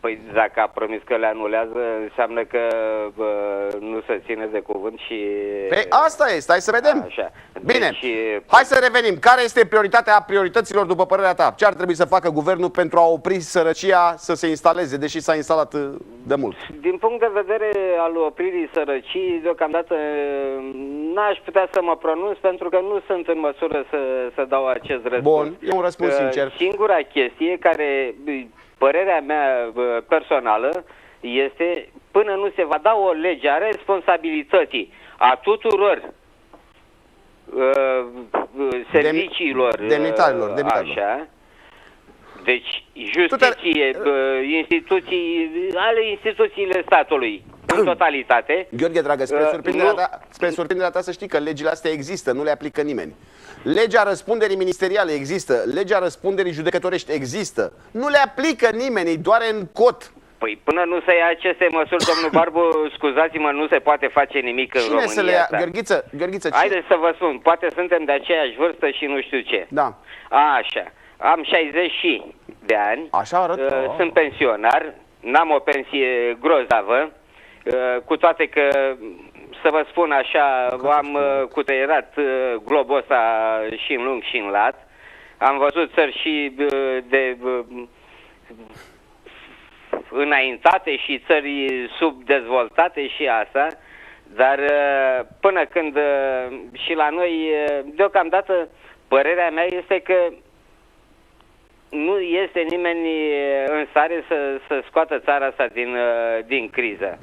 Păi dacă a promis că le anulează, înseamnă că nu se ține de cuvânt și... Păi asta este, hai să vedem. Așa. Bine, Deci, hai să revenim. Care este prioritatea priorităților după părerea ta? Ce ar trebui să facă guvernul pentru a opri sărăcia să se instaleze, deși s-a instalat de mult? Din punct de vedere al opririi sărăcii, deocamdată n-aș putea să mă pronunț pentru că nu sunt în măsură să dau acest răspuns. Bun, e un răspuns sincer. Singura chestie care... Părerea mea personală este, până nu se va da o lege a responsabilității a tuturor serviciilor, demnitarilor. așa, deci justiție, instituțiile statului în totalitate. Gheorghe, dragă, spre surprinderea ta să știi că legile astea există, nu le aplică nimeni. Legea răspunderii ministeriale există, legea răspunderii judecătorești există. Nu le aplică nimeni, doar în cot. Păi până nu se ia aceste măsuri, domnul Barbu, scuzați-mă, nu se poate face nimic în România să le ia? asta. Gheorghiță, haideți să vă spun, poate suntem de aceeași vârstă și nu știu ce. Da. Așa, am 60 de ani. Așa arătă. Sunt pensionar, n-am o pensie grozavă, cu toate că, să vă spun așa, am cuteierat globul ăsta și în lung și în lat. Am văzut țări și de înaintate și țări subdezvoltate și asta, dar până când și la noi, deocamdată, părerea mea este că nu este nimeni în stare să scoată țara asta din criză.